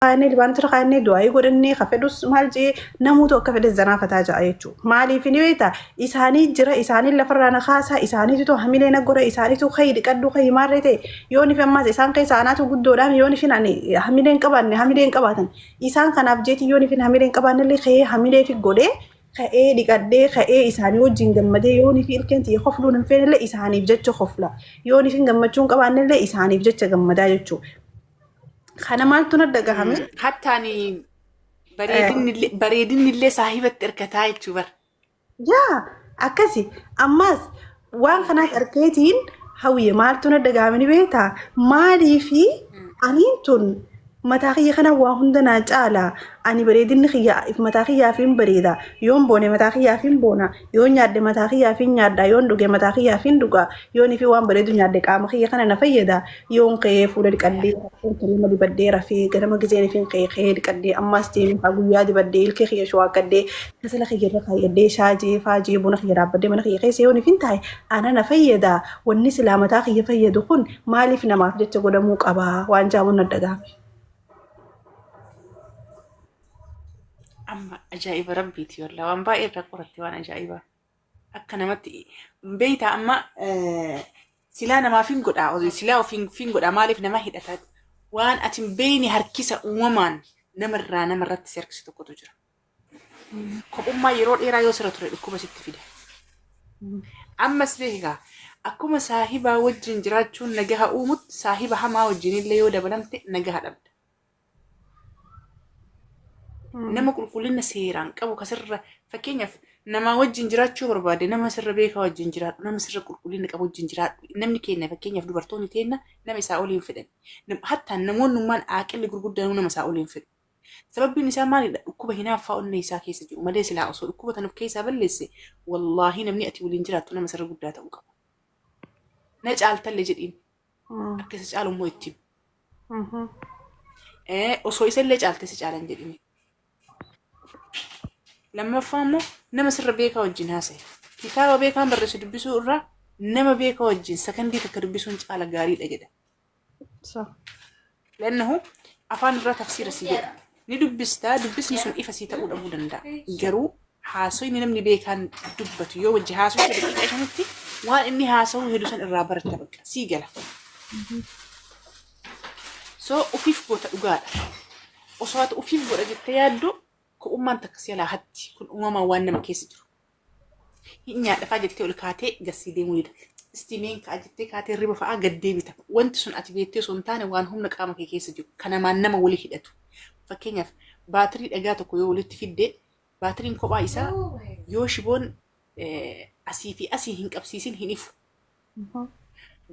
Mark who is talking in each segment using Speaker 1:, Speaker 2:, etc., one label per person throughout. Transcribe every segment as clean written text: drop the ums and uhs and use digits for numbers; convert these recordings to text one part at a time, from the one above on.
Speaker 1: أنا اللي بانتر خاني دعاء يقول إني خفدوس مالجي نموت وكفد الزنافة تاجا أيتشو مالي في نويتا إساني جرا إساني اللي فرنا خاصة إساني تو هميلي نقرا إساني تو خير كدو خير مرتي يوني في أمازي إسان كي سانات وجود دام يوني في ناني هميلين كبان هميلين كباتن إسان كان أبجيتي يوني في هميلين كبان اللي خي هميلي في جودة خي دكادة خي إساني وجين جمدة يوني في الكنتي خفلون نفين اللي إساني بجت خفلا يوني في جمدة كبان اللي إساني بجت جمدة يجتشو خنا مالتو ندقة همي
Speaker 2: حتى أني بريدين اللي صاحبة إركتاي تشوفر
Speaker 1: yaa akkasi ammas waan kanaaf arkeetiin hawwiye maaltu na dhagahamani beektaa maaliifi aniin tun mataa kiyya kana waa hunda naa caala ani bareedinni kiyya mataa kiyyaafin bareeda yoon boone mataa kiyyaafin boona yoon nyaadde mataa kiyyaafin nyaadda yoon dhuge mataa kiyyaafin dhuga yoon ifi waan bareedu nyaadde qaama kiyya kana na fayyada yoon qe'ee fuula dhiqadhee kalima dibaddee rafee ganama gizeen ifin qe'ee dhiqadhee ammas deemee haa guyyaa dibaddee ilkee kiyya shawaakkadhee kasala kiyya irra kaayyadhee shaajee faajee buna kiyya dhaabbadee mana kiyya keessa yoon ifin taa'e ana na fayyada wanni silaa mataa kiyya fayyadu kun maaliif namaaf jecha godhamuu qabaa waan jaamuun na dhagahame.
Speaker 2: أما أجائب ربيتي والله وأنا باقي رقورتي وأنا أجائبة أكنا متي بيتا أما سلانا ما فين قد أعوذ سلا وفين قد أمالي في نماهي الأتاد وأن أتم بيني هركيسة ومان نمرة تسيرك ستوكو تجرى كوب أما يرون إيرا يوسر ترى الكوبا ستفيدة أما سبيهها أكو صاحبة وجن جراتشون نجاها أومت صاحبة هما وجني اللي يودا بلمت نجاها الأبد نما كلنا سيران كابو كسر فكينيا نما وجن جرات شو بربادي نما سر بيكا وجن جرات نما سر كلنا كابو وجن جرات نمني كينا فكينيا في دبرتوني تينا نما يساولين فدن حتى نمون نمان عاقل لقرقود دانونا مساولين فدن سبب النساء مالي كوبا هنا فاون نيسا كيسا جو ما ليس لا أصول كوبا تنف كيسا بلسي والله نمني أتي ولين جرات نما سر قدات أوكا نجعل تلي جدين أكيس جعلوا مويتين أصوي سل جعل تسجعلن جدين لما فهموا نما سر بيكا وجين هاسي كتابة بيكا برسو دبسو الرا نما بيكا وجين سكندي تكربسون على قاري الأجدة
Speaker 1: صح
Speaker 2: لأنه أفان الرا تفسير سيدة ندبستا دبسني سن إفسيتا أول أبو دندا جرو حاسوين نمني بيكا دبتو يو الجهاز وشبكي عشانتي وإني هاسو هدوسن الرابر التبكة سيجلا أفيف بوتا أقال وصوات أفيف بوتا جتيادو كأمان تكسيلا هاتي كن أمما وانا مكيسجرو هي فاجتي ولكاتي قصيدي مولد استيمين كاجتي كاتي الربا فاقا قدي بيتا وانت سن أتبيتي سنتاني وان هم نقاما كيسجرو كان ما نما ولي هدتو فكينيا باتري أغاتو كيو ولد في الدي باترين كوبا إسا يوشبون أسيفي أسي هنك أبسيسين هنفو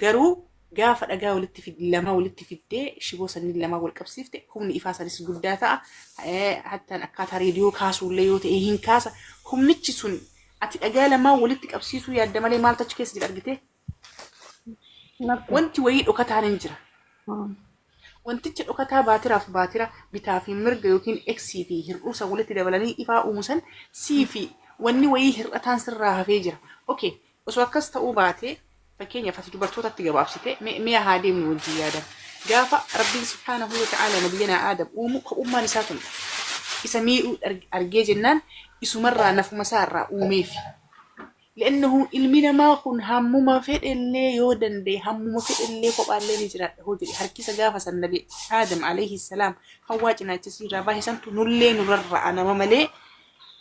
Speaker 2: قارو قافة أجا ولدت في لما ولدت في الدي شبو سنين لما ولك بسيفته هم نيفاسا لس جوداتا حتى نكاتها راديو كاسو ليوت إيهين كاسا هم نتشسون أتي أجا لما ولدتك أبسيسو يا دمالي مالتا تشكيس دي أرجته وانت ويد أكتها ننجرة وانت تش أكتها باترة في باترة بتافي مرج يمكن إكسي فيه الروسا ولدت دبلاني إفا ومسن سي في واني ويه الأتان سرها فيجرة أوكي وسوكست أوباتي فكينيا فتجبرتوتا تجابسيته مية هادي من وجهي هذا جافا ربي سبحانه وتعالى نبينا آدم وأم نساتهم يسميه أرجع جنان يسمر نف مسار وميفي لأنه المنا ما خن هم ما في اللي يودن دي هم ما في اللي فوق اللي نجرا هو جري هركيس جافا النبي آدم عليه السلام هواجنا تسير رباه سنتو نللي نرر أنا ما ملي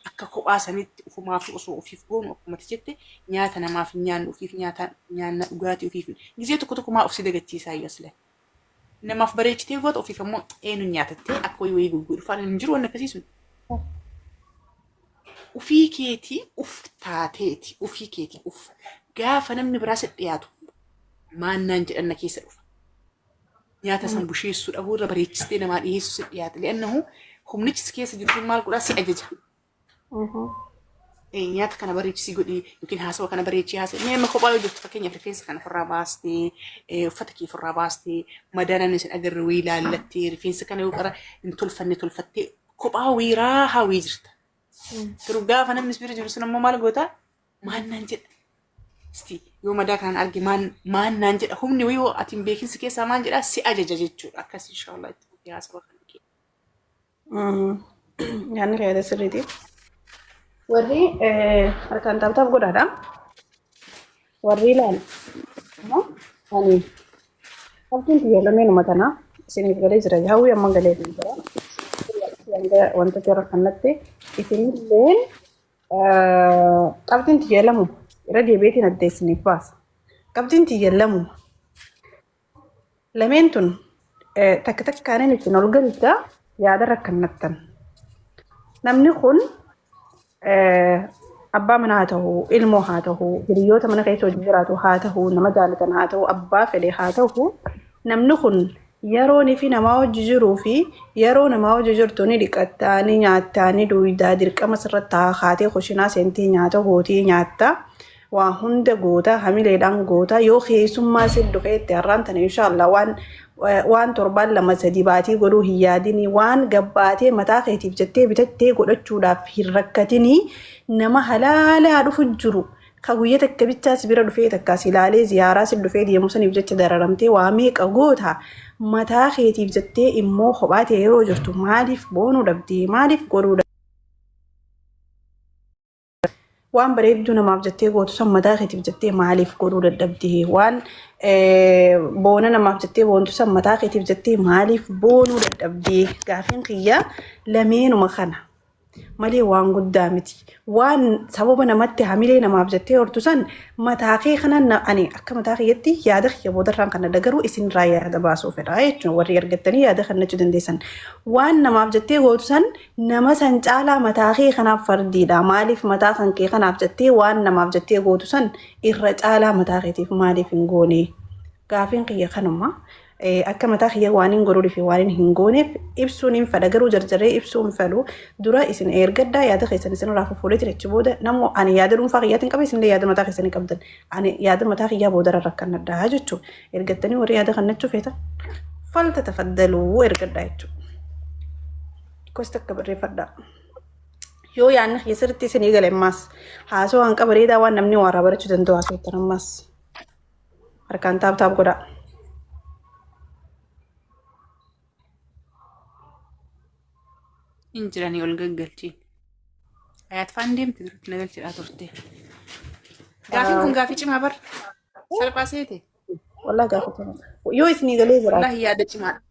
Speaker 2: أكاكو آسانيت وما في أصو وفي فقوم وما تجتة نياتنا ما في نيان وفي نياتا نيان وقاتي وفي نجيتو كتوكو ما أفسد جتي ساي أصله إنما في بريج تيجوت وفي فمو إنو نياتتي أكو يقول فأنا نجرو أنا كسيسون وفي كيتي تاتيتي وفي كيتي قاف أنا من براس الدياتو ما ننجد أن كيس نياتا سنبوشي السود أبو ربريج تستينا ما إيهيسو سديات لأنه هم نجس كيس جنوب مال قراسي أججها نيات كان بريج سيقولي يمكن هاسوا كان بريج هاسوا ما خبايو جبت فكيني في الفيس كان في الراباستي فتكي في الراباستي مدانا نسن أجر ويلا التي الفيس كان يقرأ نتلفني تلفتي خباوي راها ويجرت ترجع فانا من سبيري جلسنا ما لقوتا ما ننجد استي يوم دا كان أرجع ما ننجد هم نويو أتيم بيكين سكيسا ما ننجد أسي أجججتشو أكاس إن شاء الله يا سبحان الله
Speaker 1: يعني كده سريتي وري harkaan taphataaf godhaadha warri ilaala ani qabdiin xiyya lameenuma tanaa isiniif galee jira hawwii amma galee jira wanta jara kanatti isinilleen qabdiin xiyya lamu irra deebiitiin adda isiniif baasa qabdiin xiyya lamu lameen tun takka takkaanin isin ol galcha yaada rakkannattan namni kun abbaa manaa haa ta'u ilmoo haa ta'u hiriyoota mana keessa hojii jiraatu haa ta'u nama jaalatan haa ta'u abbaa fedhe haa ta'u namni kun yeroo fi namaa hojii jiruu fi yeroo namaa hojii jirtu ni dhiqattaa ni nyaattaa ni duwidaa dirqama sirratti haatee kushinaa seentii nyaata gootii nyaattaa waa hunda goota hamileedhaan goota yoo keessummaa sin dhufeetti har'aan tana inshaallah waan torbaan lama sadii baatii godhuu hin yaadinii waan gabbaatee mataa keetiif jettee bitattee godhachuudhaaf hin rakkatinii nama halaalaa dhufu jiru ka guyyaa takka bichaas bira dhufee takkaas ilaalee ziyaaraa sin dhufee deemu saniif jecha dararamtee waa meeqa goota mataa keetiif jettee immoo kophaatee yeroo jirtu maaliif boonuu dhabdee maaliif godhuu waan bareedduu namaaf jettee gootu san mataa keetiif jettee maaliif godhuu dadhabdee waan boona namaaf jettee boontu san mataa keetiif jettee maaliif boonuu dadhabdee gaafiin kiyya lameenuma kana malee waan guddaa miti waan sababa namatti hamilee namaaf jettee hortu san mataa kee kanaan ani akka mataa kiyyatti yaada kiyya boodarraan kana dagaruu isinirraa yaada baasuu fedha jechuun warri argattanii yaada kannachuu dandeessan waan namaaf jettee gootu san nama san caalaa mataa kee kanaaf fardiidha maaliif mataa kan kee kanaaf jettee waan namaaf jettee gootu san irra caalaa mataa keetiif maaliif hin goone gaafiin kiyya kanuma akka mataa kiyya waan hin godhuu fi waan hin gooneef ibsuun hin fedha garuu jarjaree ibsuun fedhu dura isin ergaddaa yaada keessan isin irraa fuudhee jechi booda namni ani yaada dhuunfaa kiyyaatiin qabe isinillee yaada mataa keessanii qabdan ani yaada mataa kiyyaa booda rakkannadhaa jechuudha ergattanii warri yaada kannachuu feetan falta tafaddaluu ergaddaa jechuudha gosti akka barreeffadhaa yoo yaadni keessatti isinii gale ammaas haasoo hanqa bareedaa waan namni waaraa barachuu danda'u haasoo ammaas harkaan taaptaap godhaa.
Speaker 2: injiranii ol gaggalchiin ayaat faan deemte duratti nagalchidhaa turte gaafiin kun gaafii cimaa bar salphaa seete
Speaker 1: wallah gaafii yoo isinii galee jira
Speaker 2: wallah yaada cimaadha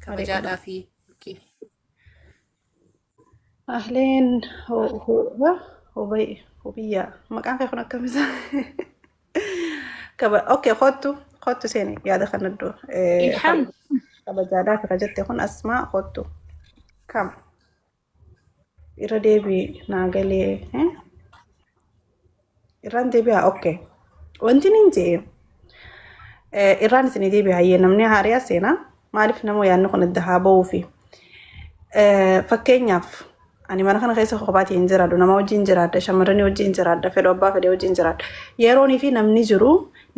Speaker 2: kabajaadhaa fi
Speaker 1: ahleen hubiyyaa maqaan kee kun akkamisa okay kottu seeni yaada kanaddu
Speaker 2: ilham
Speaker 1: kabajaadhaa fi kajette kun asmaa kottu kam irra deebii naagalee irraan deebi'aa okay wanti nin jee irraan isinii deebi'aa hayyee namni haariyaa seenaa maaliif nama yaadni kun adda haa ba'uu fi fakkeenyaaf ani mana kana keessa kophaatti hin jiraadhu nama wajjin jiraadha shamarranii wajjin jiraadha fedha abbaa fedhee wajjin jiraadha yeroonii fi namni jiru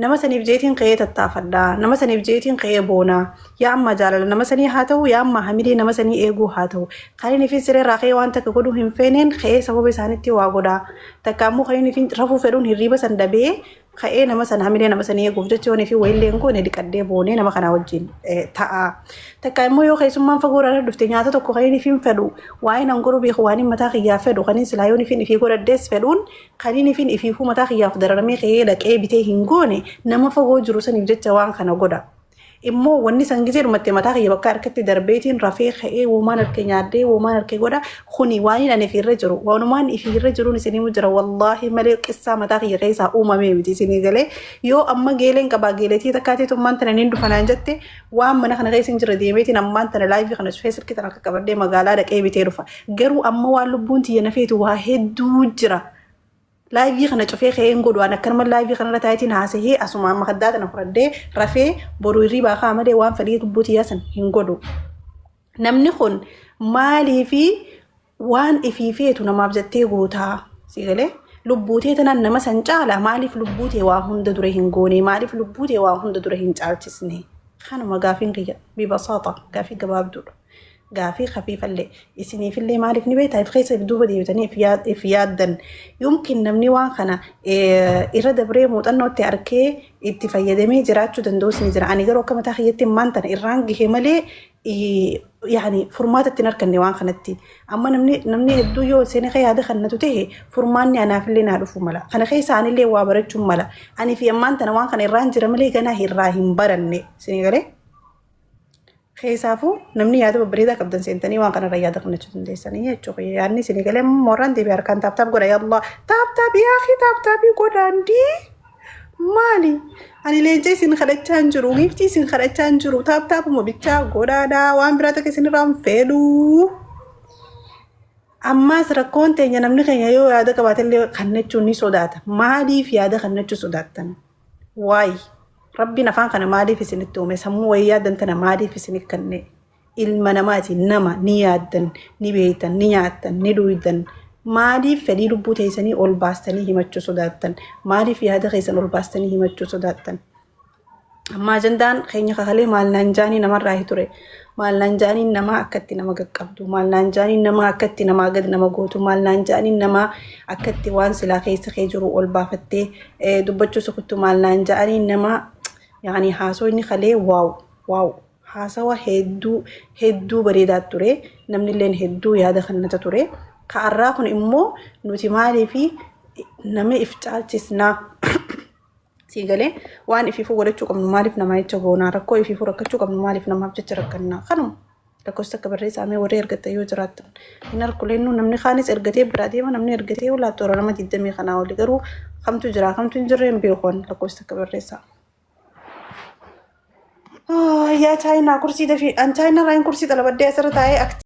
Speaker 1: nama saniif jeetiin ka'ee tattaafadha nama saniif jeetiin ka'ee boonaa yaa amma jaalala nama sanii haa ta'u yaa amma hamilee nama sanii eeguu haa ta'u kan inni fi siree irraa ka'ee waan takka godhuu hin feeneen ka'ee sababa isaaniitti waa godhaa takka ammoo kan inni fi rafuu fedhuun hirriiba san dabee ka'ee nama sana hamilee nama sanii eeguuf jecha waan fi wayiillee kun dhiqadhee boonee nama kana wajjin ta'a takka immoo yoo keessummaan fagoo irraa dhufte nyaata tokko kan inni fi fedhu waa'ee nan godhuu beeku waan inni mataa kiyyaa fedhu kan inni silaa yoo inni fi godhadhees fedhuun kan inni fi ifiifuu mataa kiyyaaf dararamee ka'ee dhaqee bitee hin goone nama fagoo jiru saniif jecha waan kana godha immoo wanni san gisee dhumatte mataa kiyya bakka harkatti darbeetiin rafee ka'ee uumaan harkee nyaaddee uumaan harkee godha kuni waan inni ifiirra jiru waanumaan ifiirra jiruun isinii jira wallaahi malee qissaa mataa kiyya keessaa uumamee miti isinii galee yoo amma geeleen qabaa geeletii takkaatii tummaan tana niin dhufanaan jette waan mana kana keessa hin jira deemeetiin ammaan tana laayivii kana cufee silkii tana akka qabadhee magaalaa dhaqee bitee dhufa garuu amma waan lubbuun tiyya nafeetu waa hedduu jira. laayivii kana cufee ka'een godhaan akkanuma laayivii kanarra taayitiin haasa'ee asuma amma kaddaa tana fudhadhee rafee boruu irrii baakaa malee waan fedhii lubbuu tiyyaa san hin godhu. Namni kun maalii fi waan ifiifeetu namaaf jettee gootaa si galee lubbuutee tanaan nama san caala maaliif lubbuutee waa hunda dura hin goone maaliif lubbuutee waa hunda dura hin caalchisne kanuma gaafiin kiyya bibasaata gaafii gabaabduudha. gaafii khafiifallee isiniifillee maaliif ni beektaa if keessa duuba deebitanii if yaaddan yumkin namni waan kana irra dabree muuxannootti arkee itti fayyadamee jiraachuu danda'us ni jira ani garuu akka mataa kiyyatti maan tana irraan gahee malee يعني فرمات التنرك النوان خنتي أما نمني هدو يو سنة خي هذا خنتو تهي فرماني أنا في اللي نعرف ملا خنا خي ساني اللي وابرت ملا أنا في أمان تنوان خن الرانج رملي كنا هيراهم برني سنة غلي خي سافو نمني هذا ببريدة كبدن سنتني وان كنا رياضة خنتو تندي سنة يتشوفي يعني سنة غلي مران دي بيركان تاب تاب قرا يا الله تاب يا أخي تاب يقول عندي مالي أنا ليجي سين خرجت تنجرو غيفتي سين خرجت تنجرو تاب ما بيتشا غورادا وان براتك سين رام فيلو أما سرقون تيجي نمني خيا يو هذا كبات اللي خنتشو ني سودات مالي في هذا خنتشو سوداتن واي ربي نفان كنا مالي في سن التومي سمو ويادن كنا مالي في سن كنّي المناماتي نما نيادن نبيتن نياتن ندويدن مالي فدي لبو تيسني أول باستني همتشو سوداتن مالي في هذا خيسن أول باستني همتشو سوداتن أما جندان خيني خالي مال نانجاني نما راهي توري مال نانجاني نما أكتي نما قبضو مال نانجاني نما أكتي نما قد نما قوتو مال نانجاني نما أكتي وان سلا خيس خيجرو أول بافتي دبتشو سكتو مال نانجاني نما يعني حاسو إني خالي واو حاسوا هدو بريدات توري نمني لين هدو يادا خنتا توري كأراكن إمو نوتي مالي في نمي إفتال تسنا سيغالي وان إفيفو ورچو كم نمالي في نماي تشغونا ركو إفيفو ركچو كم نمالي في نماب تشركنا خنم ركو استكبر سامي وري إرغتا يو جراتن إنار كلينو نمني خانس إرغتي برادي ما نمني إرغتي ولا تورا لما تدمي خناو لغرو خمتو جرين بيوخون ركو استكبر سا يا تاينا كرسي دفي أن تاينا راين كرسي طلبت دي أسر تاي